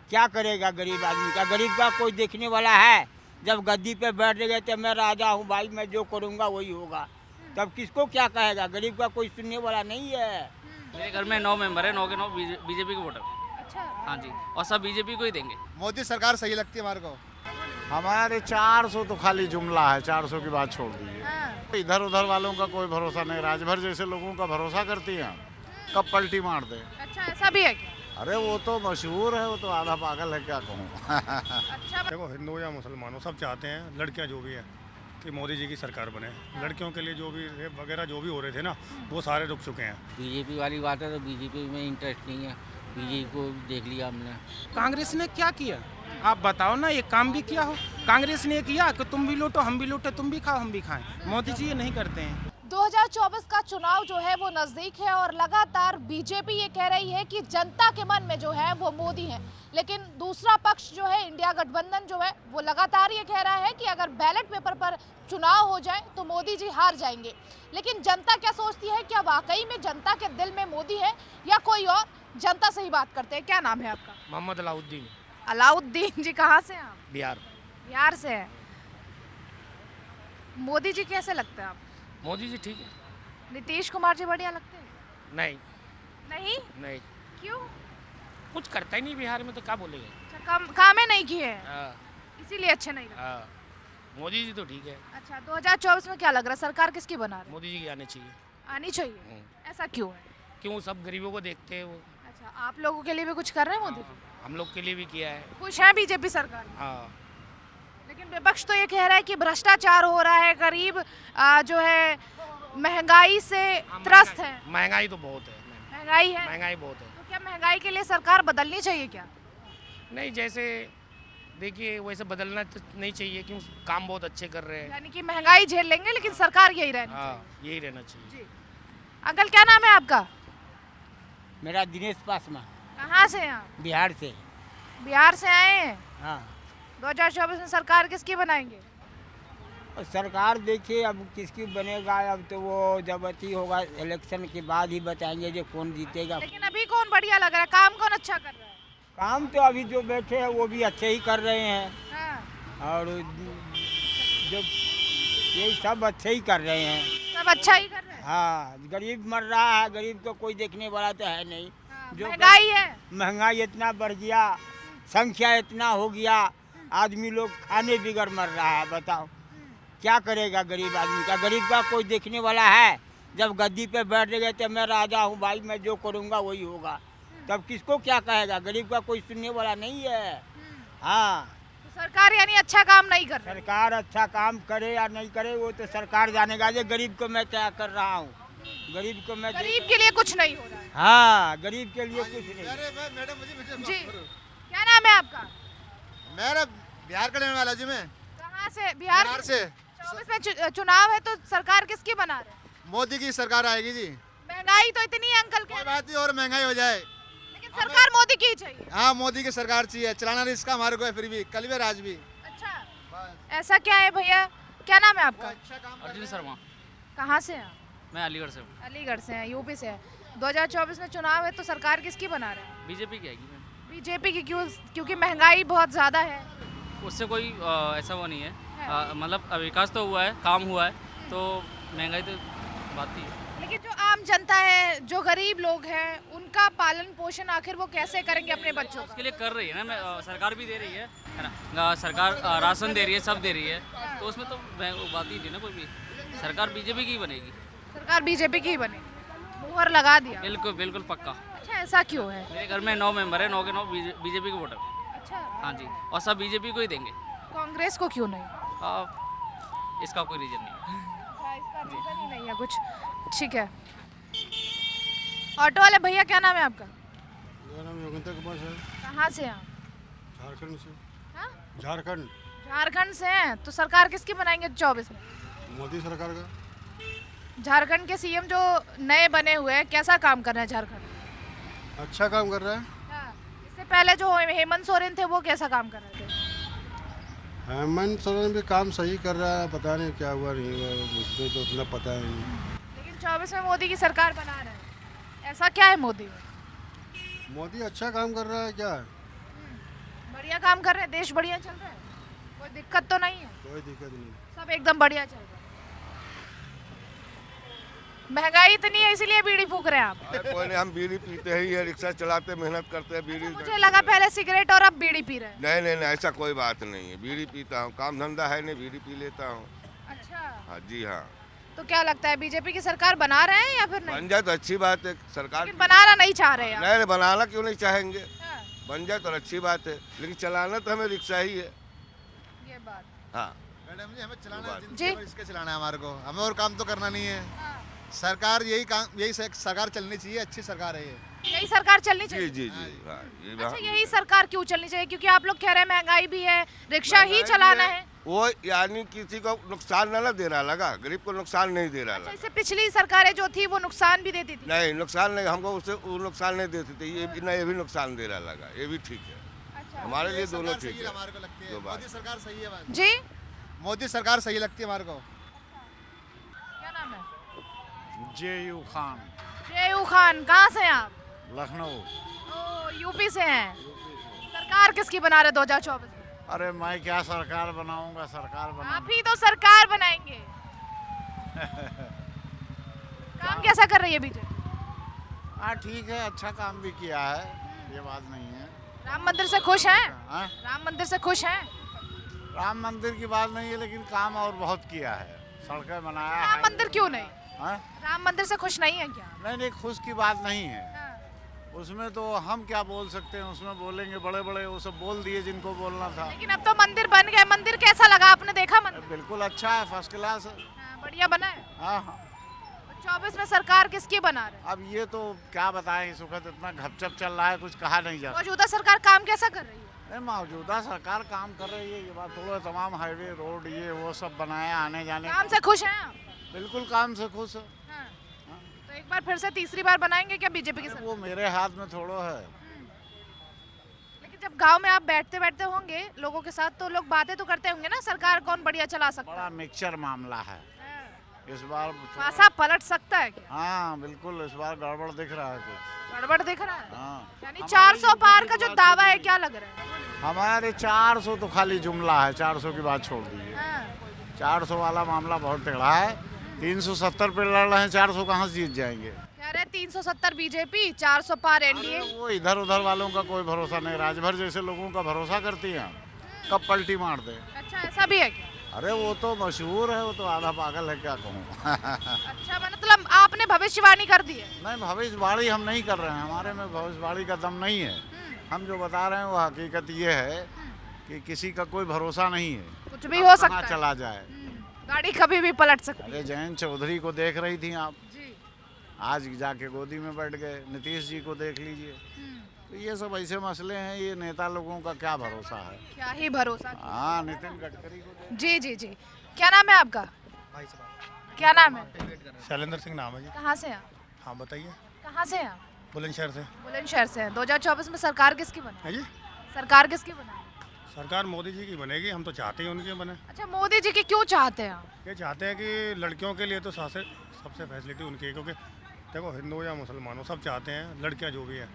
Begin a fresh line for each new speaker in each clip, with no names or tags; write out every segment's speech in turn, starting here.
क्या करेगा गरीब आदमी का? गरीब का कोई देखने वाला है? जब गद्दी पे बैठ गए तो मैं राजा हूँ भाई, मैं जो करूँगा वही होगा, तब किसको क्या कहेगा? गरीब का कोई सुनने वाला नहीं है।
मेरे घर में 9 मेंबर है, 9 के 9 बीजेपी के वोटर।
अच्छा,
हाँ जी, और सब बीजेपी को ही देंगे।
मोदी सरकार सही लगती है हमारे को।
हमारे 400 तो खाली जुमला है, 400 की बात छोड़ दीजिए।
हाँ।
इधर उधर वालों का कोई भरोसा नहीं, राजभर जैसे लोगों का भरोसा करती हैं, कब पलटी मार दे।
अच्छा, ऐसा भी है क्या?
अरे वो तो मशहूर है, वो तो आधा पागल है, क्या कहूँ।
अच्छा,
देखो, हिंदू या मुसलमानों सब चाहते हैं, लड़कियां जो भी हैं, कि मोदी जी की सरकार बने। लड़कियों के लिए जो भी रेप वगैरह जो भी हो रहे थे ना, वो सारे रुक चुके हैं।
बीजेपी वाली बात है तो बीजेपी में इंटरेस्ट नहीं है, बीजेपी को देख लिया हमने।
कांग्रेस ने क्या किया? आप बताओ ना, ये काम भी किया हो? कांग्रेस ने किया कि तुम भी लूटो हम भी लूटे, तुम भी खाओ हम भी खाएं। मोदी जी ये नहीं करते हैं।
2024 का चुनाव जो है वो नजदीक है और लगातार बीजेपी ये कह रही है कि जनता के मन में जो है वो मोदी है, लेकिन दूसरा पक्ष जो है इंडिया गठबंधन जो है वो लगातार ये कह रहा है कि अगर बैलेट पेपर पर चुनाव हो जाए तो मोदी जी हार जाएंगे। लेकिन जनता क्या सोचती है? क्या वाकई में जनता के दिल में मोदी है या कोई और? जनता से ही बात करते हैं। क्या नाम है आपका?
मोहम्मद अलाउद्दीन।
अलाउद्दीन जी, कहाँ से हैं आप?
बिहार।
बिहार से है। मोदी जी कैसे लगते हैं आप?
मोदी जी ठीक है।
नीतीश कुमार जी बढ़िया लगते हैं?
नहीं
नहीं,
नहीं,
क्यों?
कुछ करता ही नहीं बिहार में, तो क्या बोलेंगे।
अच्छा, कामें नहीं किए हैं, इसीलिए अच्छे नहीं लगते।
मोदी जी तो ठीक है।
अच्छा, 2024 में क्या लग रहा है, सरकार किसकी बना रहे?
मोदी जी की आने चाहिए।
आनी चाहिए। ऐसा क्यों है?
क्यों? सब गरीबों को देखते हैं वो।
अच्छा, आप लोगों के लिए भी कुछ कर रहे हैं मोदी जी?
हम लोग के लिए भी किया है।
खुश हैं बीजेपी सरकार में?
हाँ,
लेकिन विपक्ष तो ये कह रहा है कि भ्रष्टाचार हो रहा है, गरीब जो है महंगाई से त्रस्त है।
महंगाई तो बहुत है।
महंगाई है
महंगाई बहुत है।
तो क्या महंगाई के लिए सरकार बदलनी चाहिए क्या?
नहीं, जैसे देखिए वैसे बदलना तो नहीं चाहिए, क्यों? काम बहुत अच्छे कर रहे हैं।
यानी कि महंगाई झेल लेंगे लेकिन सरकार यही रहनी
हाँ, यही रहना चाहिए।
चाहिए। अंकल, क्या नाम है आपका?
मेरा दिनेश पासवान,
कहाँ से हैं आप?
बिहार से।
बिहार से आए हैं।
हाँ,
2024 में सरकार किसकी बनाएंगे?
और सरकार देखिए अब किसकी बनेगा, अब तो वो जब अति होगा इलेक्शन के बाद ही बताएंगे जो कौन जीतेगा।
लेकिन अभी कौन बढ़िया लग रहा है? काम कौन अच्छा कर रहा है?
काम तो अभी जो बैठे हैं वो भी अच्छे ही कर रहे हैं,
हाँ,
और जो यही सब अच्छे ही कर रहे हैं।
सब अच्छा ही कर रहे हैं।
हाँ, गरीब मर रहा है, गरीब को कोई देखने वाला तो है नहीं।
हाँ,
जो
महंगाई है।
महंगाई इतना बढ़ गया, संख्या इतना हो गया, आदमी लोग खाने बिगर मर रहा है। बताओ क्या करेगा गरीब आदमी का? गरीब का कोई देखने वाला है? जब गद्दी पे बैठ गए तो मैं राजा हूँ भाई, मैं जो करूँगा वही होगा, तब किसको क्या कहेगा? गरीब का कोई सुनने वाला नहीं है। हाँ,
तो सरकार यानी अच्छा काम नहीं कर रही।
सरकार अच्छा काम करे या नहीं करे वो तो सरकार जानेगा। जो गरीब को मैं क्या कर रहा हूँ, गरीब को मैं
गरीब के लिए कुछ नहीं हो रहा है।
हाँ, गरीब के लिए कुछ नहीं।
अरे मैडम मुझे
जी, क्या नाम है आपका?
मेरा बिहार का रहने वाला जी, मैं
कहाँ से? बिहार
बिहार से।
24 में चुनाव है तो सरकार किसकी बना रहे हैं?
मोदी की सरकार आएगी जी।
महंगाई तो इतनी है अंकल
कोई
के,
बात नहीं, और महंगाई हो जाए,
लेकिन सरकार मोदी की ही चाहिए।
हाँ मोदी की सरकार चाहिए। चलाना रिस्क हमारे को है, फिर भी कल भी राज भी।
अच्छा, ऐसा क्या है भैया? क्या नाम है आपका?
अच्छा काम
अर्जुन शर्मा।
कहाँ से हैं आप?
मैं अलीगढ़ से हूँ।
अलीगढ़ से हैं, यूपी से है। 2024 में चुनाव है तो सरकार किसकी बना रहे हैं?
बीजेपी की आएगी मैम।
बीजेपी की। क्यों? क्योंकि महंगाई बहुत ज़्यादा है।
उससे कोई ऐसा वो नहीं है, मतलब विकास तो हुआ है, काम हुआ है, तो महंगाई तो बात ही है।
लेकिन जो आम जनता है, जो गरीब लोग हैं, उनका पालन पोषण आखिर वो कैसे करेंगे अपने बच्चों का?
उसके लिए कर रही है ना, सरकार भी दे रही है ना, सरकार राशन दे रही है, सब दे रही है, तो उसमें तो वो बात ही नहीं ना कोई भी। सरकार बीजेपी की ही बनेगी।
सरकार बीजेपी की ही बने, मुहर लगा दिया।
बिल्कुल बिल्कुल पक्का।
अच्छा, ऐसा क्यों है?
मेरे घर में 9 मेंबर है, 9 के 9 बीजेपी के वोटर।
अच्छा,
हाँ जी, और सब बीजेपी को ही देंगे।
कांग्रेस को क्यों नहीं?
इसका कोई रीजन नहीं है।
अच्छा, इसका रीजन ही नहीं है कुछ। ठीक है। ऑटो वाले भैया, क्या नाम है आपका?
मेरा नाम योगेंद्र कुमार है।
कहाँ से हैं आप?
झारखंड से।
हाँ?
झारखंड।
झारखंड से हैं तो सरकार किसकी बनाएंगे 24 में?
मोदी सरकार का।
झारखंड के सीएम जो नए बने हुए हैं, कैसा काम कर रहे हैं झारखंड?
अच्छा काम कर रहा है।
हाँ, इससे पहले जो हेमंत सोरेन थे वो कैसा काम कर रहे थे?
हेमंत सोरेन भी काम सही कर रहा है, पता नहीं क्या हुआ नहीं हुआ, मुझे तो उतना पता है नहीं।
लेकिन 24 में मोदी की सरकार बना रहे हैं, ऐसा क्या है मोदी में?
मोदी अच्छा काम कर रहा है क्या?
बढ़िया काम कर रहे हैं, देश बढ़िया चल रहा है, कोई दिक्कत तो नहीं है?
कोई दिक्कत नहीं।
सब एकदम बढ़िया चल रहा है। महंगाई इतनी है इसीलिए बीड़ी फूक रहे हैं आप?
कोई नहीं, हम बीड़ी पीते ही है, रिक्शा चलाते, मेहनत करते हैं, बीड़ी।
मुझे लगा पहले सिगरेट और अब बीड़ी पी रहे हैं।
नहीं नहीं नहीं, ऐसा कोई बात नहीं है, बीड़ी पीता हूँ, काम धंधा है नहीं, बीड़ी पी लेता हूँ।
अच्छा,
हाँ जी हाँ।
तो क्या लगता है बीजेपी की सरकार बना रहे हैं या फिर नहीं?
बन जाए तो अच्छी बात है सरकार।
लेकिन बनाना नहीं चाह रहे हैं आप।
नहीं नहीं, बनाना क्यों नहीं चाहेंगे,
हाँ,
बन जाए तो अच्छी बात है, लेकिन चलाना तो हमें रिक्शा ही है।
ये बात।
हाँ
मैडम जी, हमें चलाना
जी।
है, जिंदगी भर इसके चलाना है हमारे को, हमें और काम तो करना नहीं है।
हाँ,
सरकार यही सरकार चलनी चाहिए, अच्छी सरकार है ये।
यही सरकार चलनी
जी
चाहिए।
जी जी हाँ, ये
अच्छा,
बात।
यही सरकार क्यों चलनी चाहिए? क्योंकि आप लोग कह रहे हैं महंगाई भी है, रिक्शा ही चलाना है।
वो यानी किसी को नुकसान ना दे रहा लगा, गरीब को नुकसान नहीं दे रहा
अच्छा,
लगा।
इससे पिछली सरकारें जो थी वो नुकसान भी देती थी।
नहीं, नुकसान नहीं, हमको उससे वो नुकसान नहीं देते थे, ये भी नुकसान दे रहा लगा, ये भी ठीक है।
अच्छा,
हमारे लिए दोनों
सरकार
ठीक
सही
है।
हमारे को लगती है,
दो बात।
मोदी सरकार सही है हमारे को।
जी,
मोदी सरकार सही लगती है हमारे को।
क्या नाम है?
जेयू खान,
जयू खान। कहाँ से हैं आप?
लखनऊ।
ओ, यूपी से हैं। सरकार किसकी बना रहे 2024 में?
अरे मैं क्या सरकार बनाऊंगा, सरकार
आप
बना।
ही तो सरकार बनाएंगे। काम कैसा कर रही है बीजेपी?
हाँ ठीक है, अच्छा काम भी किया है, ये बात नहीं है।
राम मंदिर से खुश हैं?
हाँ?
राम मंदिर से खुश हैं?
राम मंदिर की बात नहीं है, लेकिन काम और बहुत किया है, सड़कें बनाया
राम
है।
मंदिर क्यों नहीं?
हाँ?
राम मंदिर से खुश नहीं है क्या?
नहीं नहीं, खुश की बात नहीं है,
हाँ,
उसमें तो हम क्या बोल सकते हैं, उसमें बोलेंगे बड़े बड़े, वो सब बोल दिए जिनको बोलना था।
लेकिन अब तो मंदिर बन गया। मंदिर कैसा लगा? आपने देखा मंदिर?
बिल्कुल अच्छा है, फर्स्ट क्लास है।
हाँ, बढ़िया बना है।
हाँ हाँ।
24 में सरकार किसकी बना रहे?
अब ये तो क्या बताएं, इस वक्त इतना घपचप चल रहा है, कुछ कहा नहीं जा सकता।
मौजूदा सरकार काम कैसा कर रही है?
नहीं, मौजूदा सरकार काम कर रही है, ये बात थोड़ा, तमाम हाईवे रोड ये वो सब बनाया, आने जाने
काम से खुश हैं आप?
बिल्कुल काम से खुश है।
हाँ। तो एक बार फिर से तीसरी बार बनाएंगे क्या बीजेपी की
अरे
सरकार?
वो मेरे हाथ में थोड़ा है।
लेकिन जब गांव में आप बैठते बैठते होंगे लोगों के साथ तो लोग बातें तो करते होंगे ना, सरकार कौन बढ़िया चला सकता
बड़ा
है?
मिक्सचर मामाला है
हाँ।
इस बार
पासा पलट सकता है क्या?
हाँ बिल्कुल, इस बार गड़बड़ दिख रहा है कुछ।
गड़बड़ दिख रहा है?
हाँ,
यानी
हमारे
400
यूपी
पार
की
का जो
बात
दावा है
छोड़िए।
क्या लग रहा है?
हमारे 400 तो खाली जुमला है, 400 की बात छोड़ दीजिए।
हाँ।
400 वाला मामला बहुत टेढ़ा है, 370 पे लड़ रहे हैं, 400 कहाँ से जीत जाएंगे।
कह रहे 370 बीजेपी, 400 पार एनडीए।
अरे वो इधर उधर वालों का कोई भरोसा नहीं, राजभर जैसे लोगों का भरोसा करती हैं, कब पलटी मार दे।
अच्छा, ऐसा भी है क्या?
अरे वो तो मशहूर है, वो तो आधा पागल है, क्या कहूँ।
अच्छा, मतलब आपने भविष्यवाणी कर दी है?
नहीं, भविष्यवाणी हम नहीं कर रहे हैं, हमारे में भविष्यवाणी का दम नहीं है। हम जो बता रहे हैं वो हकीकत ये है कि किसी का कोई भरोसा नहीं है,
कुछ भी हो सकता
कहाँ
है।
चला जाए।
गाड़ी कभी भी पलट सकती है।
अरे जयंत चौधरी को देख रही थी आप,
जी।
आज जाके गोदी में बैठ गए, नीतीश जी को देख लीजिए। तो ये सब ऐसे मसले हैं, ये नेता लोगों का क्या भरोसा है।
क्या ही भरोसा।
हाँ, नितिन गडकरी को
जी जी जी। क्या नाम है आपका? क्या नाम है?
शैलेंद्र सिंह नाम है जी।
कहाँ से हैं आप?
हाँ बताइए।
कहाँ से हैं आप?
बुलंदशहर से।
बुलंदशहर से हैं। 2024 में सरकार किसकी बने?
है जी,
सरकार किसकी बने?
सरकार मोदी जी की बनेगी, हम तो चाहते ही उनकी बने।
अच्छा, मोदी जी की क्यों चाहते हैं आप?
ये चाहते हैं कि लड़कियों के लिए तो सबसे फैसिलिटी उनकी है, क्योंकि देखो हिंदू या मुसलमानों सब चाहते हैं, लड़कियां जो भी हैं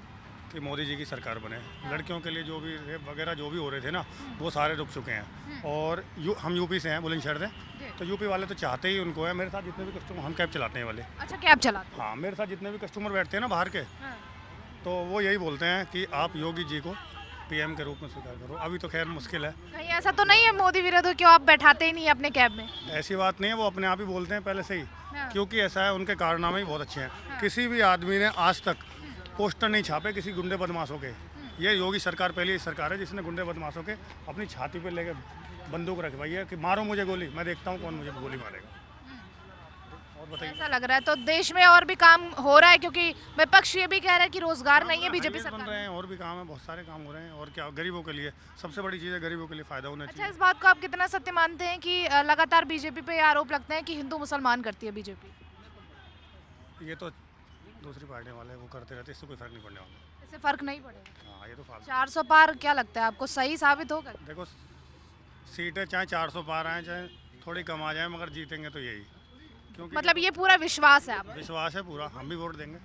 कि मोदी जी की सरकार बने। लड़कियों के लिए जो भी रेप वगैरह जो भी हो रहे थे ना, वो सारे रुक चुके हैं। और हम यूपी से हैं, बुलंदशहर से, तो यूपी वाले तो चाहते ही उनको है। मेरे साथ जितने भी कस्टमर, हम कैब चलाते हैं वाले।
अच्छा, कैब चलाते
हाँ, मेरे साथ जितने भी कस्टमर बैठते हैं ना बाहर के,
हैं?
तो वो यही बोलते हैं कि आप योगी जी को पीएम के रूप में स्वीकार करो। अभी तो खैर मुश्किल है,
कहीं ऐसा तो नहीं है मोदी विरोध हो, क्यों आप बैठाते ही नहीं है अपने कैब में?
ऐसी बात नहीं है, वो अपने आप ही बोलते हैं पहले से ही।
हाँ।
क्योंकि ऐसा है, उनके कारनामे ही बहुत अच्छे हैं। किसी भी आदमी ने आज तक पोस्टर नहीं छापे किसी गुंडे बदमाशों के। ये योगी सरकार पहली सरकार है जिसने गुंडे बदमाशों के अपनी छाती पे लेके बंदूक रखवाई है कि मारो मुझे गोली, मैं देखता हूँ कौन मुझे गोली मारेगा। और बताइए।
ऐसा लग रहा है तो देश में और भी काम हो रहा है, क्योंकि विपक्ष ये भी कह रहा है कि रोजगार नहीं है बीजेपी
हाईवेज बन
सरकार
रहे
में।
हैं, और भी काम है, बहुत सारे काम हो रहे हैं। और क्या, गरीबों के लिए सबसे बड़ी चीज़ है, गरीबों के लिए फ़ायदा होना
अच्छा,
चाहिए।
इस बात को आप कितना सत्य मानते हैं कि लगातार बीजेपी पे ये आरोप लगते हैं कि हिंदू मुसलमान करती है बीजेपी?
ये तो दूसरी पार्टी वाले वो करते रहते, इससे कोई फर्क नहीं पड़ने वाला।
इससे फर्क नहीं पड़ेगा।
हाँ, ये तो फालतू।
400 पार क्या लगता है आपको सही साबित होगा?
देखो, सीटें चाहे 400 पार आए, चाहे थोड़ी कम आ जाए, मगर जीतेंगे तो यही। क्योंकि
मतलब ये पूरा विश्वास है आपको?
विश्वास है पूरा, हम भी वोट देंगे।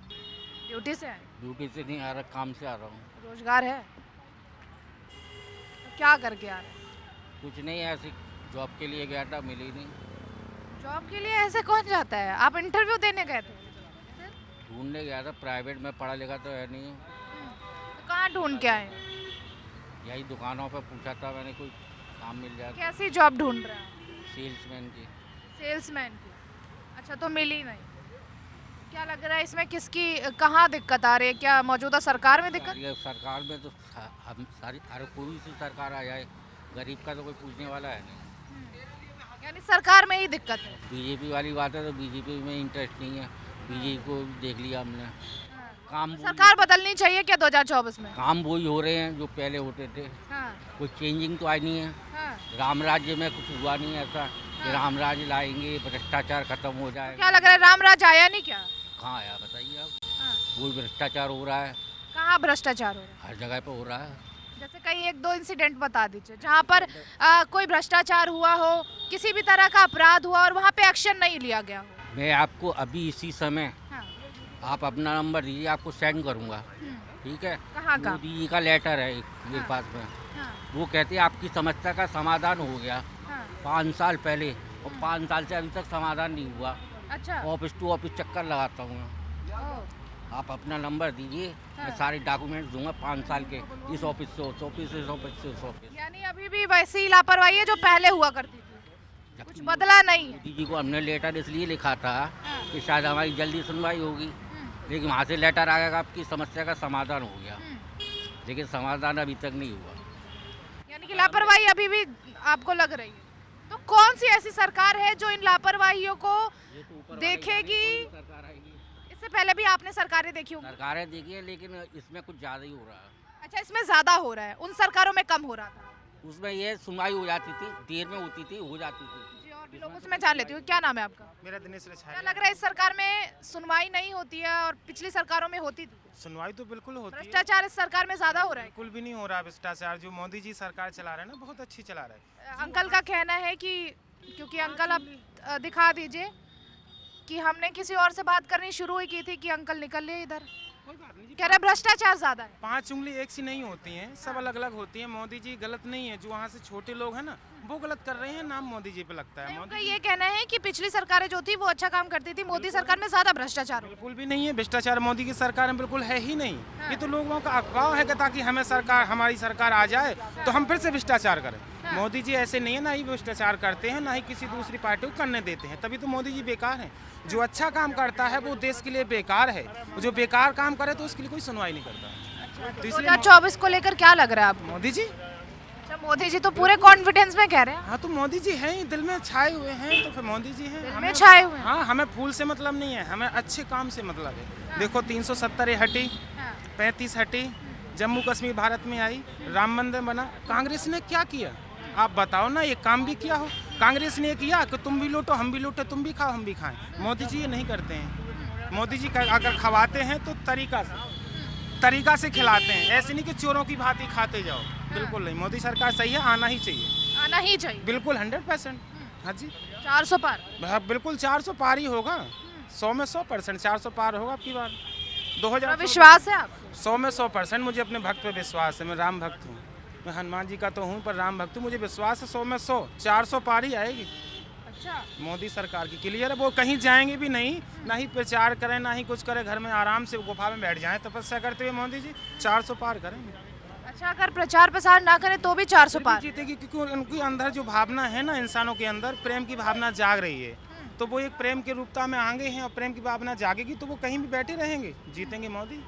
ड्यूटी से आए,
ड्यूटी से नहीं आ रहा, काम से आ रहा हूँ।
रोजगार है? क्या करके आ रहे हैं?
कुछ नहीं, ऐसे जॉब के लिए गया था, मिली नहीं।
जॉब के लिए ऐसे कौन जाता है? आप इंटरव्यू देने गए थे?
ढूंढने गया था, प्राइवेट में पढ़ा लिखा तो है नहीं।
तो कहाँ ढूंढ के आए?
यही दुकानों पे पूछा था मैंने, कोई काम मिल जाए।
कैसी जॉब ढूंढ रहे हैं?
सेल्समैन की।
सेल्समैन की। अच्छा, तो मिली नहीं। क्या लग रहा है इसमें किसकी कहाँ दिक्कत आ रही है? क्या मौजूदा सरकार में दिक्कत?
सरकार में तो हम सारी हर कोई सी सरकार आ जाए, गरीब का तो कोई पूछने वाला है नहीं।
यानी सरकार में ही दिक्कत है।
बीजेपी वाली बात है तो बीजेपी में इंटरेस्ट नहीं है। बीजेपी को देख लिया हमने, काम
सरकार बदलनी चाहिए क्या 2024 में?
काम वही हो रहे हैं जो पहले होते थे।
हाँ,
कोई चेंजिंग तो आई नहीं है।
हाँ।
राम राज्य में कुछ हुआ नहीं ऐसा कि राम राज्य लाएंगे, भ्रष्टाचार खत्म हो जाएगा।
क्या लग रहा है रामराज आया नहीं क्या?
कहाँ आया बताइए आप?
हाँ।
वही भ्रष्टाचार हो रहा है,
कहाँ भ्रष्टाचार हो रहा है?
हर जगह पे हो रहा है।
जैसे कई एक दो इंसिडेंट बता दीजिए जहाँ पर कोई भ्रष्टाचार हुआ हो, किसी भी तरह का अपराध हुआ और वहाँ पे एक्शन नहीं लिया गया हो।
मैं आपको अभी इसी समय,
हाँ।
आप अपना नंबर दीजिए, आपको सेंड करूँगा, ठीक है?
कहाँ का?
मोदी जी का लेटर है एक मेरे
हाँ।
पास में।
हाँ,
वो कहते हैं आपकी समस्या का समाधान हो गया
हाँ।
5 साल पहले, और 5 साल से अभी तक समाधान नहीं हुआ।
अच्छा।
ऑफिस टू ऑफिस चक्कर लगाता हूँ मैं।
ओ,
आप अपना नंबर दीजिए,
हाँ।
मैं सारे डॉक्यूमेंट दूंगा 5 साल के, इस ऑफिस से उस ऑफिस से, इस ऑफिस से उस ऑफिस।
यानी अभी भी वैसी ही लापरवाही है जो पहले हुआ करती थी, कुछ बदला नहीं है।
मोदी जी को हमने लेटर इसलिए लिखा था
हाँ।
कि शायद हमारी जल्दी सुनवाई होगी, लेकिन वहाँ से लेटर आ गया आपकी समस्या का समाधान हो गया, लेकिन समाधान अभी तक नहीं हुआ।
यानी कि लापरवाही अभी भी आपको लग रही है। तो कौन सी ऐसी सरकार है जो इन लापरवाहियों को देखेगी?
सरकार आएगी,
इससे पहले भी आपने सरकारें देखी होंगी।
सरकारें देखी है, लेकिन इसमें कुछ ज़्यादा ही हो रहा है।
अच्छा, इसमें ज्यादा हो रहा है, उन सरकारों में कम हो रहा था।
उसमें ये सुनवाई हो जाती थी, देर में होती थी, हो जाती थी।
जी, और भी लोगों से मैं जान लेती हूँ। क्या नाम है आपका?
मेरा दिनेश
क्या
रछाया।
लग रहा है इस सरकार में सुनवाई नहीं होती है और पिछली सरकारों में होती थी?
सुनवाई तो बिल्कुल होती है,
भ्रष्टाचार इस सरकार में ज्यादा हो रहा है।
बिल्कुल भी नहीं हो रहा भ्रष्टाचार। जो मोदी जी सरकार चला रहे हैं ना, बहुत अच्छी चला रहे हैं।
अंकल का कहना है कि, क्योंकि अंकल आप दिखा दीजिए कि हमने किसी और से बात करनी शुरू ही की थी कि अंकल निकल लिए इधर। कह रहे भ्रष्टाचार ज्यादा है।
5 उंगली एक सी नहीं होती हैं, सब अलग अलग होती हैं। मोदी जी गलत नहीं है, जो वहाँ से छोटे लोग हैं ना, वो गलत कर रहे हैं, नाम मोदी जी पे लगता है।
उनका ये कहना है कि पिछली सरकारें जो थी वो अच्छा काम करती थी, मोदी सरकार में ज्यादा भ्रष्टाचार हो।
बिल्कुल भी नहीं है भ्रष्टाचार, मोदी की सरकार में बिल्कुल है ही नहीं। ये तो लोगों का अफवाह है कि ताकि हमें सरकार, हमारी सरकार आ जाए तो हम फिर से भ्रष्टाचार करें। मोदी जी ऐसे नहीं है, ना ही भ्रष्टाचार करते हैं, ना ही किसी दूसरी पार्टी को करने देते हैं। तभी तो मोदी जी बेकार हैं। जो अच्छा काम करता है वो देश के लिए बेकार है, जो बेकार काम करे तो उसके लिए कोई सुनवाई नहीं करता। तो इसलिए
2024 को लेकर क्या लग रहा है आपको?
मोदी जी,
अच्छा, मोदी जी तो पूरे कॉन्फिडेंस में कह रहे हैं।
हाँ तो मोदी जी हैं ही, दिल में छाए हुए हैं, तो फिर मोदी जी हैं।
दिल में
हमें-
छाए हुए हैं।
हाँ, हमें फूल से मतलब नहीं है, हमें अच्छे काम से मतलब है। देखो 370 हटी, 35 हटी, जम्मू कश्मीर भारत में आई, राम मंदिर बना। कांग्रेस ने क्या किया? आप बताओ ना, ये काम भी किया हो? कांग्रेस ने किया कि तुम भी लूटो हम भी लूटो, तुम भी खाओ हम भी खाएं। मोदी जी ये नहीं करते हैं। मोदी जी अगर खवाते हैं तो तरीका से खिलाते हैं, ऐसे नहीं कि चोरों की भांति खाते जाओ। बिल्कुल नहीं, मोदी सरकार सही है, आना ही चाहिए।
आना ही चाहिए।
बिल्कुल 100%। हाँ जी,
400 पार।
हाँ, बिल्कुल 400 पार ही होगा। 100 में 100% 400 पार होगा आपकी बार। 2000
विश्वास है आप?
100 में 100% मुझे अपने भक्त पे विश्वास है। मैं राम भक्त हूँ, मैं हनुमान जी का तो हूँ, पर राम भक्त हूँ। मुझे विश्वास है 100 में 100, 400 पार ही आएगी।
अच्छा,
मोदी सरकार की क्लियर है। वो कहीं जाएंगे भी नहीं, ना ही प्रचार करें, ना ही कुछ करें, घर में आराम से गुफा में बैठ जाएं तपस्या करते हुए मोदी जी 400 पार करेंगे।
अच्छा, अगर प्रचार प्रसार ना करें तो भी 400 पार
जीतेगी, क्योंकि उनके अंदर जो भावना है ना, इंसानों के अंदर प्रेम की भावना जाग रही है। तो वो एक प्रेम के रूपता में आगे हैं, और प्रेम की भावना जागेगी तो वो कहीं भी बैठे रहेंगे, जीतेंगे मोदी।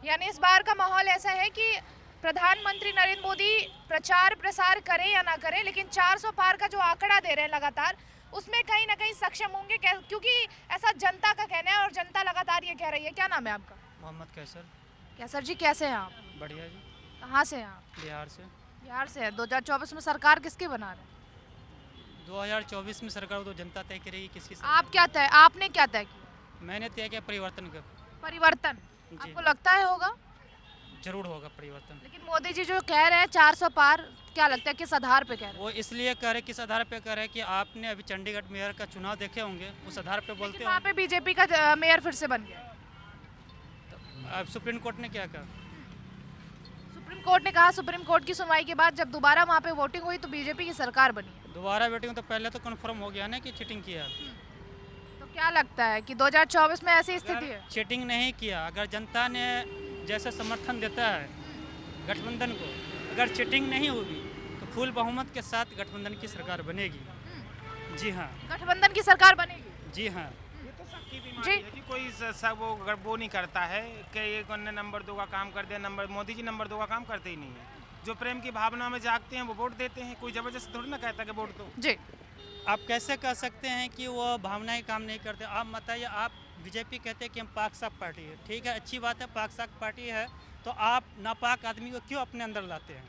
यानी इस बार का माहौल ऐसा है कि प्रधानमंत्री नरेंद्र मोदी प्रचार प्रसार करें या ना करें, लेकिन 400 पार का जो आंकड़ा दे रहे हैं लगातार, उसमें कहीं ना कहीं सक्षम होंगे, क्योंकि ऐसा जनता का कहना है और जनता लगातार ये कह रही है। क्या नाम है आपका?
मोहम्मद कैसर।
कैसर जी, कैसे हैं आप?
बढ़िया जी।
कहाँ से हैं आप?
बिहार से।
बिहार से है। 2024 में सरकार किसकी बना रहे हैं?
2024 में सरकार तो जनता तय करेगी किसकी
आप क्या तय, आपने क्या तय किया?
मैंने तय किया परिवर्तन का।
परिवर्तन
जी।
आपको लगता है होगा?
जरूर होगा परिवर्तन।
लेकिन मोदी जी जो कह रहे हैं 400 पार, क्या लगता है किस आधार पे कह रहे हैं?
वो इसलिए कह रहे, किस आधार पे कह रहे कि आपने अभी चंडीगढ़ मेयर का चुनाव देखे होंगे, उस आधार पे बोलते
वहाँ पे बीजेपी का मेयर फिर से बन गया।
अब सुप्रीम कोर्ट ने क्या कहा?
सुप्रीम कोर्ट ने कहा, सुप्रीम कोर्ट की सुनवाई के बाद जब दोबारा वहाँ पे वोटिंग हुई तो बीजेपी की सरकार बनी।
दोबारा वोटिंग तो पहले तो कन्फर्म हो गया ना कि चीटिंग किया।
तो क्या लगता है कि 2024 में ऐसी स्थिति है?
चीटिंग नहीं किया। अगर जनता ने जैसे समर्थन देता है गठबंधन को, अगर चीटिंग नहीं होगी तो फुल बहुमत के साथ गठबंधन की सरकार बनेगी। जी हाँ,
गठबंधन की सरकार बनेगी।
जी हाँ।
जी
कि कोई वो नहीं करता है कि एक अन्य नंबर 2 का काम कर दे। मोदी जी नंबर 2 का काम करते ही नहीं है। जो प्रेम की भावना में जागते हैं वो वोट देते हैं। कोई जबरदस्ती थोड़ी ना कहता कि वोट दो।
जी,
आप कैसे कह सकते हैं कि वो भावनाएं काम नहीं करते? आप बताइए, आप बीजेपी कहते हैं कि हम पाक साफ पार्टी है, ठीक है, अच्छी बात है, पाक साफ पार्टी है, तो आप नापाक आदमी को क्यों अपने अंदर लाते हैं?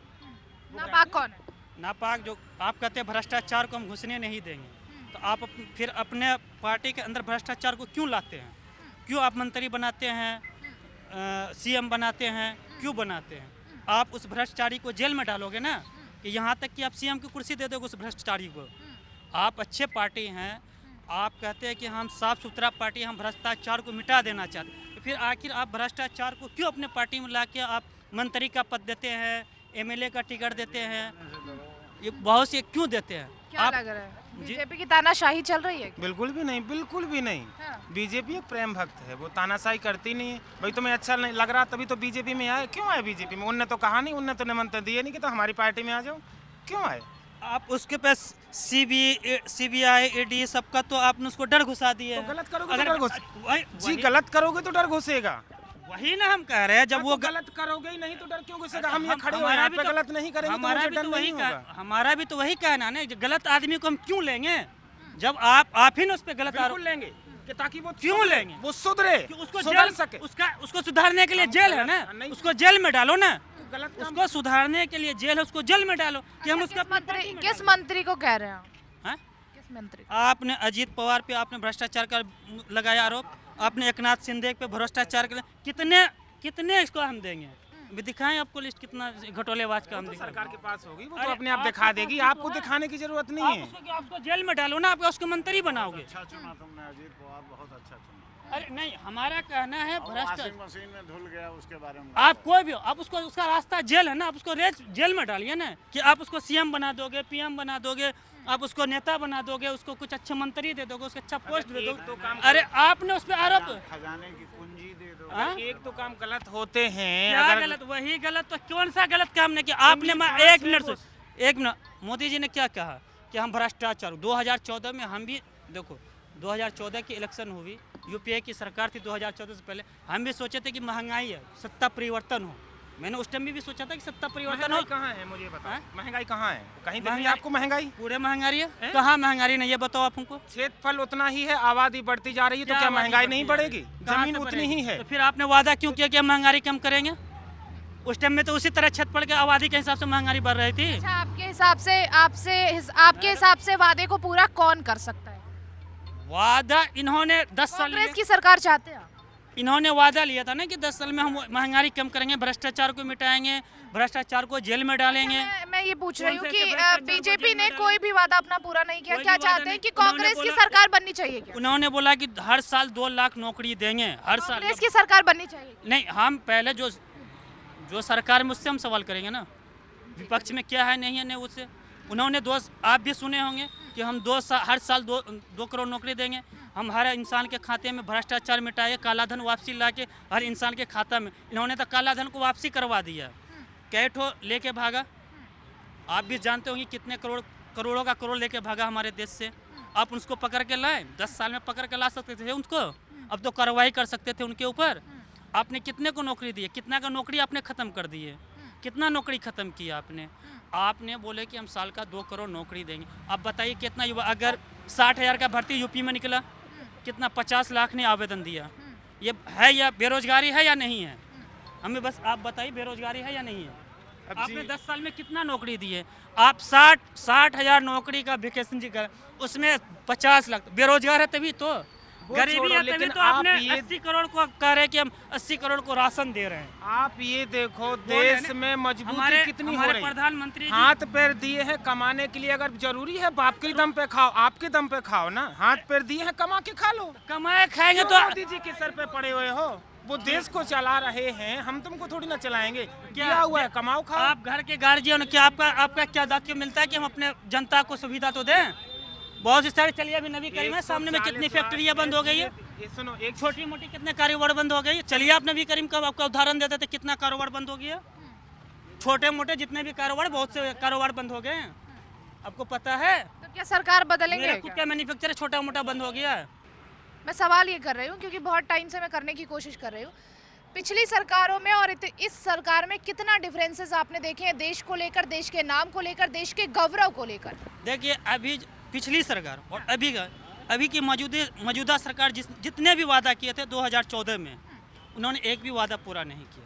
नापाक कौन है?
नापाक जो आप कहते हैं भ्रष्टाचार को हम घुसने नहीं देंगे, तो आप फिर अपने पार्टी के अंदर भ्रष्टाचार को क्यों लाते हैं? क्यों आप मंत्री बनाते हैं, सीएम बनाते हैं, क्यों बनाते हैं? आप उस भ्रष्टाचारी को जेल में डालोगे ना, कि यहाँ तक कि आप सीएम की कुर्सी दे दोगे उस भ्रष्टाचारी को। आप अच्छे पार्टी हैं, आप कहते हैं कि हम साफ सुथरा पार्टी, हम भ्रष्टाचार को मिटा देना चाहते हैं, तो फिर आखिर आप भ्रष्टाचार को क्यों अपने पार्टी में लाके आप मंत्री का पद देते हैं, एमएलए का टिकट देते हैं, ये बहुत से क्यों देते हैं?
क्या लग रहा है बीजेपी की तानाशाही चल रही है?
बिल्कुल भी नहीं, बिल्कुल भी नहीं। बीजेपी एक प्रेम भक्त है, वो तानाशाही करती नहीं है। भाई तुम्हें अच्छा नहीं लग रहा तभी तो बीजेपी में आए। क्यों आए बीजेपी में? उनने तो कहा नहीं, उनने तो निमंत्रण दिए नहीं कि तो हमारी पार्टी में आ जाओ। क्यों आए?
आप उसके पास सीबीआई ईडी सबका तो आपने उसको डर घुसा दिया।
तो गलत करोगे तो डर घुस जी, गलत करोगे तो डर घुसेगा।
वही ना हम कह रहे हैं, जब वो
गलत करोगे ही नहीं तो डर क्यों घुसेगा? हम ये खड़े हो यहाँ पे गलत नहीं करेंगे तो मुझे डर नहीं होगा।
हमारा भी तो वही कहना ना, गलत आदमी को हम क्यों लेंगे जब आप ही ना उस पे गलत आरोप
लेंगे कि ताकि वो
क्यों लेंगे?
वो सुधरे,
उसको
सुधर सके।
उसको सुधारने के लिए जेल है ना, उसको जेल में डालो ना। उसको सुधारने के लिए जेल है, उसको जेल में डालो। कि हम उसका
किस मंत्री को कह रहे हैं? किस मंत्री?
आपने अजीत पवार पे आपने भ्रष्टाचार का लगाया आरोप, आपने एकनाथ शिंदे पे भ्रष्टाचार का, कितने इसको हम देंगे? अभी दिखाएं आपको लिस्ट, कितना घटोलेबाज का हम
तो
दिखाएं।
सरकार के पास होगी, वो तो अपने आप दिखा देगी। आपको दिखाने की जरूरत नहीं है।
आपको जेल में डालो ना, आप उसको मंत्री बनाओगे।
अच्छा चुना तुमने, अजीत पवार बहुत अच्छा चुना।
अरे नहीं, हमारा कहना है भ्रष्टाचार
मशीन में धुल गया, उसके बारे में
आप कोई भी हो, आप उसको, उसका रास्ता जेल है ना, आप उसको जेल में डालिए ना। कि आप उसको सीएम बना दोगे, पीएम बना दोगे, आप उसको नेता बना दोगे, उसको कुछ अच्छा मंत्री दे दोगे, उसको अच्छा पोस्ट दे दोगे। अरे आपने उस पर आरोप,
खजाने की कुंजी दे दो।
एक तो काम गलत होते हैं।
क्या
अगर
गलत? वही गलत तो कौन सा गलत काम नहीं किया आपने? एक मिनट, मोदी जी ने क्या कहा कि हम भ्रष्टाचार, 2014 में हम भी देखो, 2014 की इलेक्शन हुई, यूपीए की सरकार थी 2014 से पहले, हम भी सोचे थे कि महंगाई है, सत्ता परिवर्तन हो। मैंने उस टाइम भी सोचा था कि सत्ता परिवर्तन हो।
कहाँ है मुझे बताओ, महंगाई कहाँ है? कहीं दिख रही है आपको महंगाई?
पूरे महंगाई है। कहाँ महंगाई नहीं, ये बताओ आप हमको।
क्षेत्रफल उतना ही है, आबादी बढ़ती जा रही है, तो क्या महंगाई नहीं बढ़ेगी? जमीन उतनी ही है।
तो फिर आपने वादा क्यों किया कि महंगाई कम करेंगे? उस टाइम में तो उसी तरह छत पड़ के आबादी के हिसाब से महंगाई बढ़ रही थी।
अच्छा, आपके हिसाब से वादे को पूरा कौन कर सकता है?
वादा इन्होंने 10 साल
कांग्रेस की सरकार चाहते हैं।
इन्होंने वादा लिया था ना कि 10 साल में हम महंगाई कम करेंगे, भ्रष्टाचार को मिटाएंगे, भ्रष्टाचार को जेल में डालेंगे।
मैं ये पूछ रही हूँ कि बीजेपी ने कोई भी वादा अपना पूरा नहीं किया। क्या चाहते हैं कि कांग्रेस की सरकार बननी चाहिए क्या?
उन्होंने बोला कि हर साल 2 लाख नौकरी देंगे, हर साल।
कांग्रेस की सरकार बननी चाहिए?
नहीं, हम पहले जो सरकार में उससे हम सवाल करेंगे ना, विपक्ष में क्या है नहीं है, नहीं उससे। उन्होंने आप भी सुने होंगे कि हम हर साल 2 करोड़ नौकरी देंगे, हम हर इंसान के खाते में भ्रष्टाचार मिटाए, काला धन वापसी ला के हर इंसान के खाता में। इन्होंने तो काला धन को वापसी करवा दिया, कई ठो लेके भागा। आप भी जानते होंगे कितने करोड़ों का करोड़ लेके भागा हमारे देश से। आप उसको पकड़ के लाए, 10 साल में पकड़ के ला सकते थे उनको, अब तो कार्रवाई कर सकते थे उनके ऊपर। आपने कितने को नौकरी दी है? कितना का नौकरी आपने ख़त्म कर दी है? कितना नौकरी ख़त्म किया आपने? आपने बोले कि हम साल का 2 करोड़ नौकरी देंगे। अब बताइए कितना युवा, अगर 60,000 का भर्ती यूपी में निकला, कितना 50 लाख ने आवेदन दिया। ये है या बेरोजगारी है या नहीं है? हमें बस आप बताइए, बेरोजगारी है या नहीं है? आपने 10 साल में कितना नौकरी दी है? आप 60,000 नौकरी का वैकेंसी जी कर, उसमें 50 लाख बेरोजगार है, तभी तो गरीबी है, तभी तो आपने 80 करोड़ को कह रहे कि हम 80 करोड़ को राशन दे रहे हैं।
आप ये देखो देश में मजबूती कितनी हो रही है।
प्रधानमंत्री
हाथ पैर दिए हैं कमाने के लिए, अगर जरूरी है बाप के दम पे खाओ, आपके दम पे खाओ ना। हाथ पैर दिए हैं, कमा के खा लो।
कमाए खाएंगे तो
मोदी जी के सर पे पड़े हुए हो। वो देश को चला रहे हैं, हम तुमको थोड़ी ना चलाएंगे। क्या हुआ है, कमाओ खाओ।
आप घर के गार्जियन, क्या आपका क्या दायित्व मिलता है कि हम अपने जनता को सुविधा तो दें? बहुत सारे, चलिए अभी नबी करीम है सामने में, कितनी फैक्ट्रियाँ बंद हो गई है,
सुनो, एक
छोटी मोटी कितने कारोबार बंद हो गई। चलिए आप नबी करीम का आपका उदाहरण देते थे, कितना कारोबार बंद हो गया। छोटे मोटे जितने भी कारोबार, बहुत से कारोबार बंद हो गए हैं, आपको पता है।
तो क्या सरकार बदलेंगे?
मेरा खुद का मैन्युफैक्चर छोटा मोटा बंद हो गया है।
मैं सवाल ये कर रही हूँ क्योंकि बहुत टाइम से मैं करने की कोशिश कर रही हूँ, पिछली सरकारों में और इस सरकार में कितना डिफरेंसेस आपने देखे हैं, देश को लेकर, देश के नाम को लेकर, देश के गौरव को लेकर?
देखिए, अभी पिछली सरकार और अभी की मौजूदा सरकार जितने भी वादा किए थे 2014 में, उन्होंने एक भी वादा पूरा नहीं किया।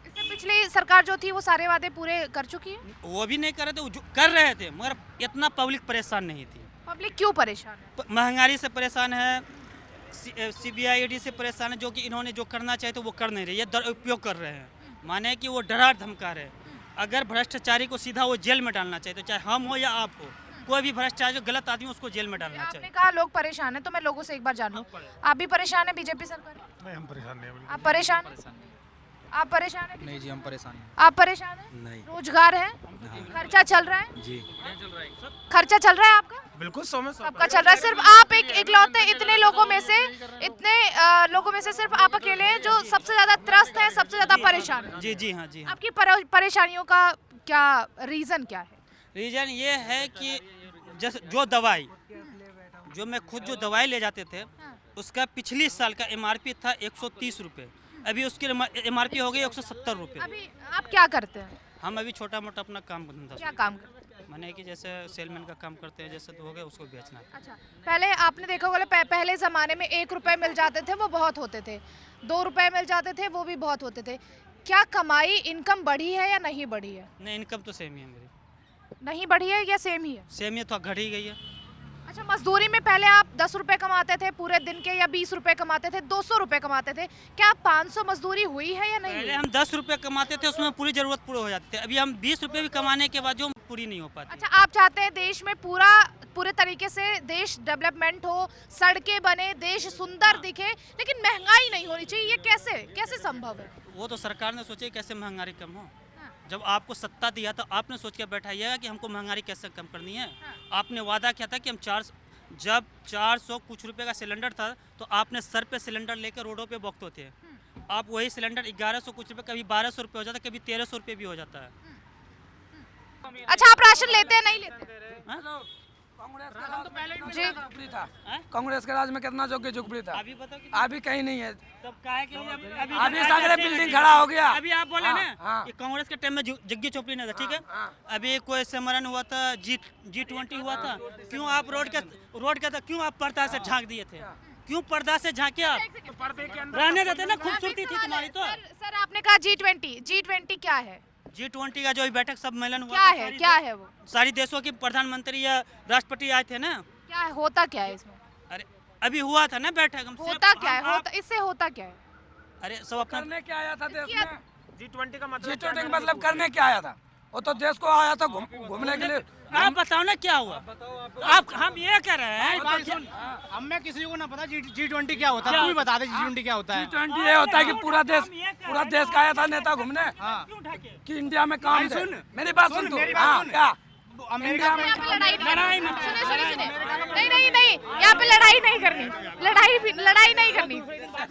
इससे पिछली सरकार जो थी वो सारे वादे पूरे कर चुकी है?
वो भी नहीं कर रहे थे, जो कर रहे थे, मगर इतना पब्लिक परेशान नहीं थी।
पब्लिक क्यों परेशान है?
महंगाई से परेशान है, CBID से परेशान है, जो कि इन्होंने जो करना चाहिए तो वो कर नहीं रहे, ये उपयोग कर रहे हैं, माने कि वो डरा धमका रहे। अगर भ्रष्टाचारी को सीधा वो जेल में डालना चाहिए, तो चाहे हम हो या आप हो, कोई भी भ्रष्टाचार जो गलत आदमी उसको जेल में डालना चाहिए।
आपने कहा लोग परेशान हैं, तो मैं लोगों से एक बार जानूं, आप भी परेशान हैं बीजेपी सरकार?
नहीं, हम परेशान नहीं हैं।
आप परेशान? आप परेशान हैं?
नहीं जी, हम परेशान हैं।
आप परेशान हैं?
नहीं।
रोजगार है, खर्चा चल रहा है?
जी,
खर्चा चल रहा है आपका?
बिल्कुल, 100 में 100
सबका चल रहा है। सिर्फ आप इकलौते इतने लोगों में से सिर्फ आप अकेले हैं जो सबसे ज्यादा त्रस्त है, सबसे ज्यादा परेशान है।
जी हाँ, जी हाँ।
आपकी परेशानियों का क्या रीजन क्या है?
रीजन ये है कि जैसे जो दवाई, जो मैं खुद जो दवाई ले जाते थे, उसका पिछली साल का MRP था 130 रुपये, अभी उसकी MRP हो गई 170 रुपये।
अभी आप क्या करते हैं?
हम अभी छोटा मोटा अपना काम धंधा,
क्या काम करते हैं?
माने कि जैसे सेलमैन का काम करते हैं, जैसे तो हो गया उसको बेचना है।
अच्छा, पहले आपने देखा होगा, पहले ज़माने में 1 रुपए मिल जाते थे वो बहुत होते थे, 2 रुपए मिल जाते थे वो भी बहुत होते थे। क्या कमाई, इनकम बढ़ी है या नहीं बढ़ी है?
नहीं, इनकम तो सेम ही है मेरी।
नहीं बढ़ी है या सेम ही है?
सेम ही तो घट ही गई है।
अच्छा, मजदूरी में पहले आप 10 रुपए कमाते थे पूरे दिन के, या 20 रुपए कमाते थे, 200 रुपए कमाते थे, क्या 500 मजदूरी हुई है या नहीं?
पहले हम 10 रुपए कमाते थे, उसमें पूरी जरूरत पूरी हो जाती थी। अभी हम 20 रुपए भी कमाने के बाद जो पूरी नहीं हो पाती।
अच्छा, आप चाहते हैं देश में पूरे तरीके से देश डेवलपमेंट हो, सड़कें बने, देश सुंदर दिखे, लेकिन महंगाई नहीं होनी चाहिए, ये कैसे संभव है?
वो तो सरकार ने सोचे कैसे महंगाई कम हो। जब आपको सत्ता दिया तो आपने सोच के बैठाइएगा कि हमको महंगाई कैसे कम करनी है। आपने वादा किया था कि हम जब 400 कुछ रुपए का सिलेंडर था, तो आपने सर पे सिलेंडर लेकर रोडों पे बकते थे। आप वही सिलेंडर 1100 कुछ रुपए, कभी 1200 रुपये हो जाता है, कभी 1300 रुपये भी हो जाता है।
अच्छा, आप राशन लेते हैं नहीं लेते?
कांग्रेस के राज में कितना झुकपड़ी था,
अभी बताओ कि
अभी कहीं नहीं है।
तब काहे के लिए
अभी सागरे बिल्डिंग खड़ा हो गया।
अभी आप बोले ना कि कांग्रेस के टाइम में जग्गी चौपड़ी नहीं था, ठीक है। अभी कोई सम्मेलन हुआ था, G20 हुआ था, क्यों आप रोड के क्यों आप पर्दा से झांक दिए थे? क्यों पर्दा से झांके आप? रहने देते ना, खूबसूरती थी तुम्हारी तो।
सर, आपने कहा G20 क्या है?
G20 का जो बैठक सम्मेलन हुआ
क्या है वो?
सारी देशों के प्रधानमंत्री या राष्ट्रपति आए थे ना।
क्या है, होता क्या है इसमें?
अरे अभी हुआ था ना बैठक।
होता क्या है? इससे होता क्या है?
अरे सब अपना
करने क्या आया था देश में?
G20 का
मतलब करने क्या आया था? वो तो देश को आया था घूमने के लिए।
आप बताओ ना क्या हुआ। आप हम ये कह रहे हैं,
हमें किसी को ना पता G20 क्या होता है, तू ही बता दे G20 क्या होता है।
G20 ये होता है कि पूरा देश का आया था नेता घूमने कि इंडिया में काम थे। मेरी बात सुन तू। क्या
अमेरिका में लड़ाई नहीं, यहाँ पे लड़ाई नहीं करनी, लड़ाई नहीं करनी।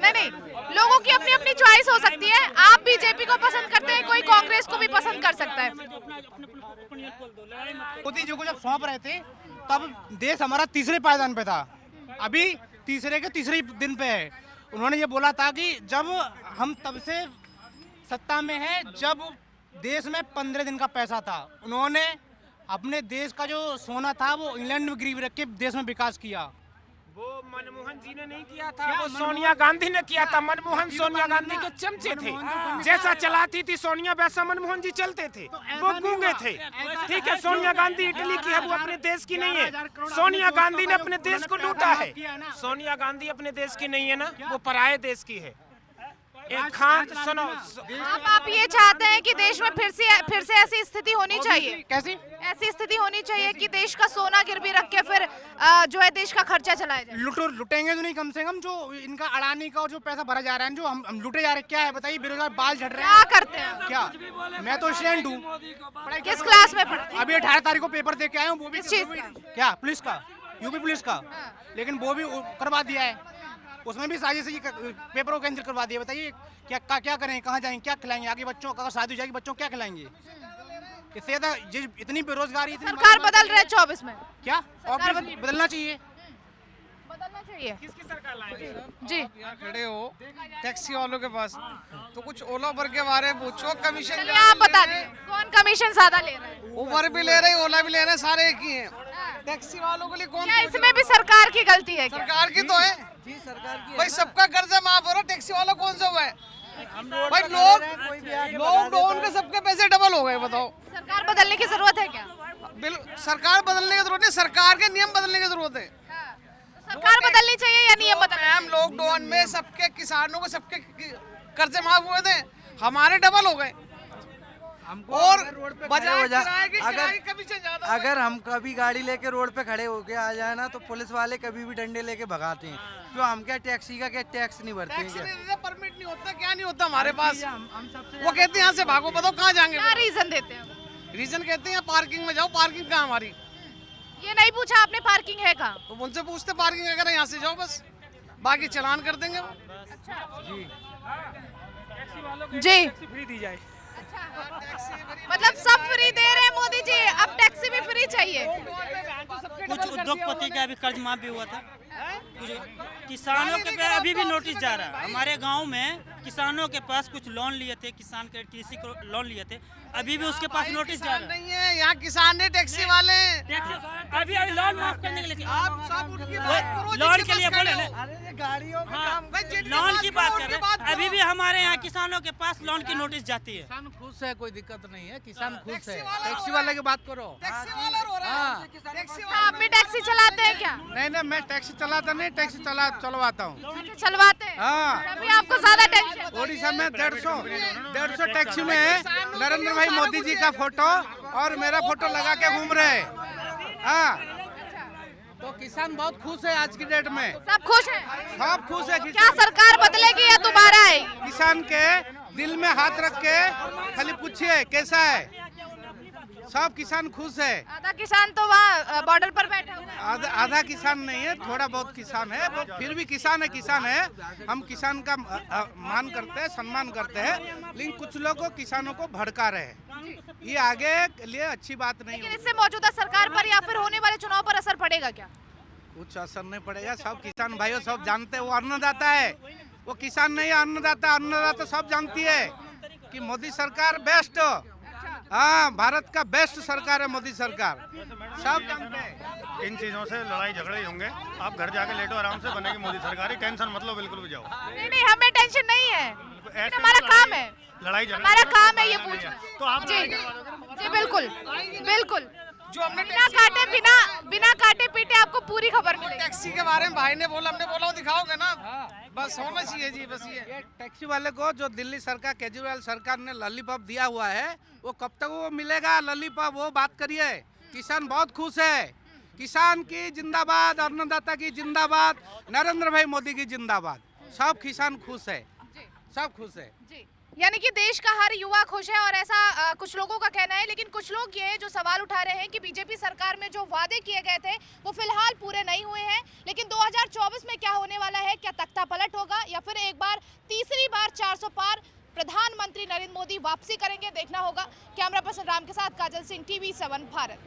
नहीं, लोगों की अपनी अपनी चॉइस हो सकती है। आप बीजेपी को पसंद करते हैं, कोई कांग्रेस को भी पसंद कर सकता है।
मोदी जी को जब सौंप रहे थे तब देश हमारा तीसरे पायदान पे था, अभी तीसरे के तीसरे दिन पे है। उन्होंने ये बोला था कि जब हम तब से सत्ता में है जब देश में 15 दिन का पैसा था। उन्होंने अपने देश का जो सोना था वो इंग्लैंड में गिरवी रख के देश में विकास किया। वो मनमोहन जी ने नहीं किया था, वो सोनिया गांधी ने किया था। मनमोहन सोनिया गांधी के चमचे थे, जैसा चलाती थी सोनिया वैसा मनमोहन जी चलते थे, वो गूंगे थे। ठीक है, सोनिया गांधी इटली की है, वो अपने देश की नहीं है। सोनिया गांधी ने अपने देश को लूटा है। सोनिया गांधी अपने देश की नहीं है ना, वो पराये देश की है। एक खान सुनो,
आप ये चाहते हैं कि देश में फिर से ऐसी स्थिति होनी चाहिए?
कैसी
ऐसी स्थिति होनी चाहिए कि देश का सोना गिरवी रख के फिर जो है देश का खर्चा चलाया जाए।
लुटेंगे तो नहीं, कम से कम जो इनका अडानी का और जो पैसा भरा जा रहा है, जो हम लुटे जा रहे हैं, क्या है बताइए? बेरोजगार बाल झड़ रहे हैं।
क्या करते हैं?
क्या मैं तो स्टूडेंट हूँ।
किस क्लास में पढ़ते हैं?
अभी 18 तारीख को पेपर दे के आया हूँ, वो भी
किस चीज़ का?
क्या पुलिस का, यूपी पुलिस का, लेकिन वो भी करवा दिया है। उसमें भी साजिश से पेपर को कैंसिल करवा दिया। बताइए क्या करें, कहाँ जाएंगे, क्या खिलाएंगे आगे बच्चों को? अगर शादी हो जाएगी बच्चों को क्या खिलाएंगे? इससे ज्यादा इतनी बेरोजगारी,
सरकार बदल रहे 24 में,
क्या बदलना चाहिए?
बदलना चाहिए।
किसकी सरकार लाएंगे?
जी
यहाँ खड़े हो टैक्सी वालों के पास, तो कुछ ओला उबर के बारे में पूछो। कमीशन
चलिए आप बता दीजिए कौन कमीशन ज्यादा ले रहा है?
उबर भी ले रहे हैं, ओला भी ले रहे हैं, सारे एक ही हैं। टैक्सी वालों के लिए कौन?
क्या इसमें भी सरकार की गलती है?
सरकार की तो है जी, सरकार की। भाई सबका कर्जा माफ हो रहा, टैक्सी वाला कौन सा हुआ है? भाई लॉकडाउन के सबके पैसे डबल हो गए। बताओ
सरकार बदलने की जरूरत है क्या?
बिल्कुल सरकार बदलने की जरूरत है, सरकार के नियम बदलने की जरूरत है।
सरकार बदलनी चाहिए या नियम बदलने?
मैम लॉकडाउन में सबके किसानों को सबके कर्जे माफ हुए थे, हमारे डबल हो गए। और
अगर हम कभी गाड़ी लेके रोड पे खड़े होके आ जाए ना, तो पुलिस वाले कभी भी डंडे लेके भगाते हैं। क्यों? हम क्या टैक्सी का क्या टैक्स नहीं भरते हैं? क्या
परमिट नहीं होता, क्या नहीं होता हमारे पास? वो कहते हैं यहाँ से भागो, बताओ कहाँ जाएंगे?
क्या रीजन देते हैं?
रीजन कहते हैं पार्किंग में जाओ। पार्किंग कहाँ हमारी?
ये नहीं पूछा आपने पार्किंग है कहाँ?
तो उनसे पूछते पार्किंग अगर यहाँ से जाओ, बस बाकी चलान कर देंगे वो।
जी
फ्री दी जाए।
मतलब सब फ्री दे रहे हैं मोदी जी, अब टैक्सी भी फ्री चाहिए।
कुछ उद्योगपति का अभी कर्ज माफ भी हुआ था, कुछ किसानों के पे अभी भी नोटिस जा रहा है। हमारे गांव में किसानों के पास कुछ लोन लिए थे, किसान के कृषि को लोन लिए थे, अभी भी उसके पास नोटिस जा रहा है।
नहीं है यहाँ किसान नहीं, टैक्सी वाले
अभी लोन माफ करने के लिए
आप सब उनकी बात करो,
लोन के लिए बोले ना,
गाड़ियों का काम
लोन की बात कर रहे हैं। अभी भी हमारे यहाँ किसानों के पास लोन की नोटिस जाती है।
किसान खुश है, कोई दिक्कत नहीं है, किसान खुश है।
टैक्सी
वाले की बात करो।
टैक्सी वाला रो रहा है।
आप भी टैक्सी चलाते हैं क्या?
नहीं, मैं टैक्सी चलाता नहीं, टैक्सी चलवाता हूँ।
चलवाते हैं?
हाँ।
अभी आपको ज्यादा टेंशन?
ओडिशा में 150 टैक्सी में नरेंद्र भाई मोदी जी का फोटो और मेरा फोटो लगा के घूम रहे हैं। हाँ, तो किसान बहुत खुश है आज की डेट में।
सब खुश है?
सब खुश है।
क्या सरकार बदलेगी या दोबारा आएगी?
किसान के दिल में हाथ रख के खाली पूछिए कैसा है, सब किसान खुश है।
आधा किसान तो वहाँ बॉर्डर पर बैठा हुआ है।
आधा किसान नहीं है, थोड़ा बहुत किसान है, वो फिर भी किसान है। हम किसान का मान करते हैं, सम्मान करते हैं, लेकिन कुछ लोग किसानों को भड़का रहे हैं। ये आगे के लिए अच्छी बात नहीं।
लेकिन इससे मौजूदा सरकार पर या फिर होने वाले चुनाव पर असर पड़ेगा क्या?
कुछ असर नहीं पड़ेगा। सब किसान भाइयों सब जानते हैं वो अन्नदाता है, वो किसान नहीं है, अन्नदाता। अन्नदाता सब जानती है कि मोदी सरकार बेस्ट, हाँ भारत का बेस्ट सरकार है मोदी सरकार, सब जानते हैं।
इन चीज़ों से लड़ाई झगड़े होंगे, आप घर जाके लेटो आराम से, बनेगी मोदी सरकार ही, टेंशन मत लो बिल्कुल भी। जाओ
नहीं, हमें टेंशन नहीं है, हमारा काम है,
लड़ाई झगड़ा
हमारा काम है ये पूछना।
तो आप
जी बिल्कुल बिल्कुल, जो हमने बिना काटे पीटे आपको पूरी खबर मिलेगी।
टैक्सी के बारे में भाई ने बोला, हमने बोला वो दिखाओगे ना, बस होना चाहिए जी। बस ये
टैक्सी वाले को जो दिल्ली सरकार, केजरीवाल सरकार ने लॉलीपॉप दिया हुआ है, वो कब तक वो मिलेगा लॉलीपॉप? वो बात करिए। किसान बहुत खुश है, किसान की जिंदाबाद, अन्नदाता की जिंदाबाद, नरेंद्र भाई मोदी की जिंदाबाद। सब किसान खुश है, सब खुश है
जी। यानी कि देश का हर युवा खुश है, और ऐसा कुछ लोगों का कहना है। लेकिन कुछ लोग ये जो सवाल उठा रहे हैं कि बीजेपी सरकार में जो वादे किए गए थे वो फिलहाल पूरे नहीं हुए हैं, लेकिन 2024 में क्या होने वाला है? क्या तख्ता पलट होगा या फिर एक बार तीसरी बार 400 पार प्रधानमंत्री नरेंद्र मोदी वापसी करेंगे? देखना होगा। कैमरा पर्सन राम के साथ काजल सिंह, TV7 भारत।